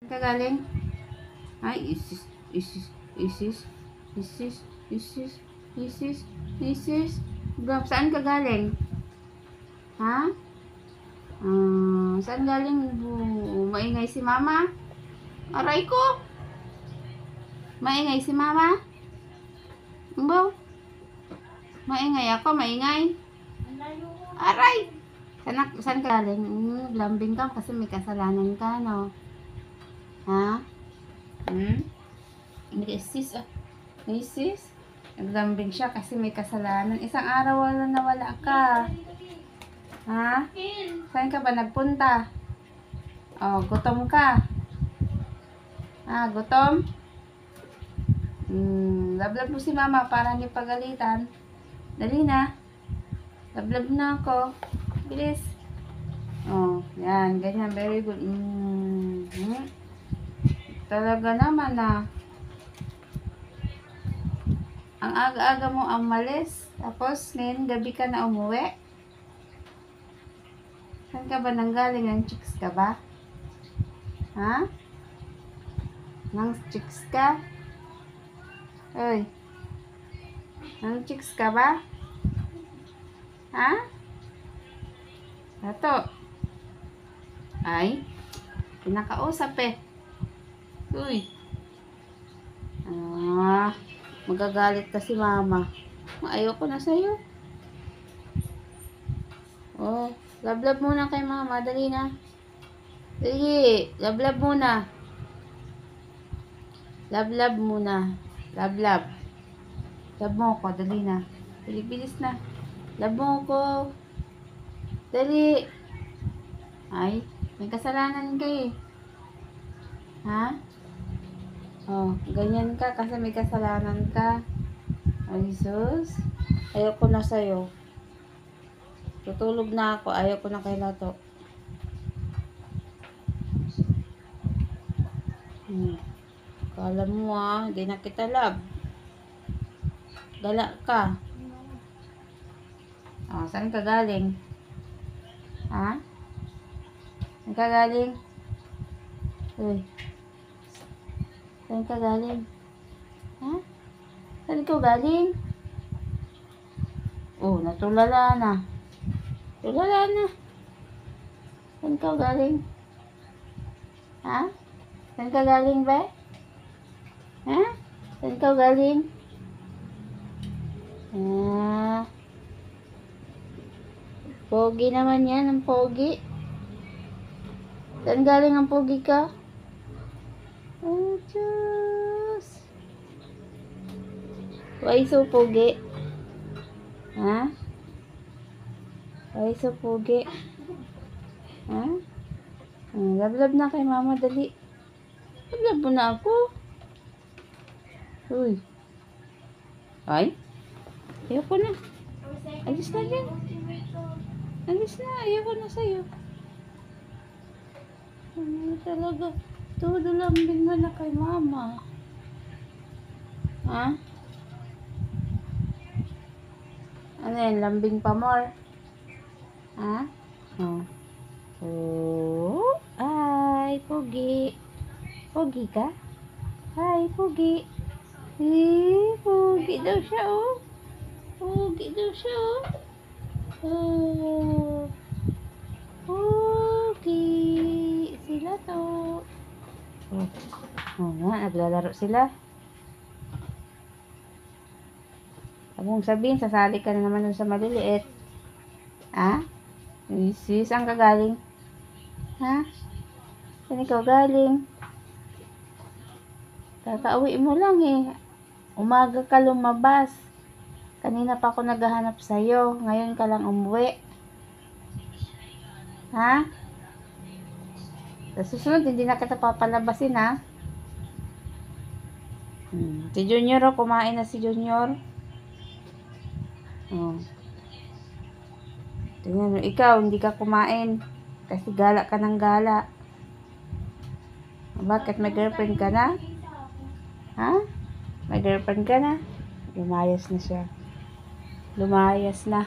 Kagaling? Ay, isis. Saan ka galing? Ha? Saan galing? Maingay si mama? Aray ko! Maingay si mama? Umbaw? Maingay ako, maingay? Aray! Saan ka galing? Lambing ka kasi may kasalanan ka, no? Ha? Isis. Isis? Naglambing siya kasi may kasalanan. Isang araw wala nawala ka. Ha? Saan ka ba nagpunta? Oh, gutom ka. Gutom? Lablab mo si mama para hindi pagalitan. Dali na. Lablab na ako. Bilis. Oh, yan. Ganyan. Very good. Talaga naman ang aga-aga mo ang malis. Tapos, ngayon gabi ka na umuwi. Saan ka ba nanggaling? Ng chicks ka ba? Ha? Nang chicks ka? Oy. Nang chicks ka ba? Ha? Dato. Ay. Pinakausap eh. Uy. Magagalit ka si mama. Ayoko na sa'yo. Oh, lablab muna kay mama. Dali na. Dali. Lablab muna. Lablab muna. Lablab. Lab mo ko. Dali na. Bilis na. Lab mo ko. Dali. Ay, may kasalanan ka eh. Ha? Oh, ganyan ka kasi may kasalanan ka. Ay, sus. Ayoko na sa'yo. Tutulog na ako. Ayoko na kay Lato. Kala mo hindi na kita love. Gala ka. Oh, saan ka galing? Ha? Saan ka galing? Uy. Saan ka galing? Ha? Saan ka galing? Oh, natulala na. Tulala na. Saan ka galing? Ha? Saan ka galing ba? Ha? Saan ka galing? Pogi naman yan, ang pogi. Saan galing ang pogi ka? Oh, Diyos. Why so pogi? Ha? Why so pogi? Ha? Lablab na kay mama, dali. Lablab mo na ako. Uy. Ay? Ayoko na. Alis na dyan. Alis na. Ayoko na sa'yo. Talaga. Todo lambing mo na kay mama. Ha? Ano yan? Lambing pa more? Ha? Oh. Ay, pogi. Pogi ka? Ay, pogi. Pogi daw siya, oh. Pogi daw siya, oh. Oh. Pogi. Sila to. Naglalaro sila. Huwag mong sabihin, sasali ka na naman dun sa maliliit. Ha? Sis, saan ka galing? Ha? Saan ikaw galing? Kakauwi mo lang eh. Umaga ka lumabas. Kanina pa ako naghahanap sa'yo. Ngayon ka lang umuwi. Ha? Sa susunod, hindi na kita papalabasin, ha? Si Junior, kumain na si Junior. Tingnan mo, ikaw, hindi ka kumain. Kasi gala ka ng gala. Bakit? May girlfriend ka na? Ha? May girlfriend ka na? Lumayas na siya. Lumayas na.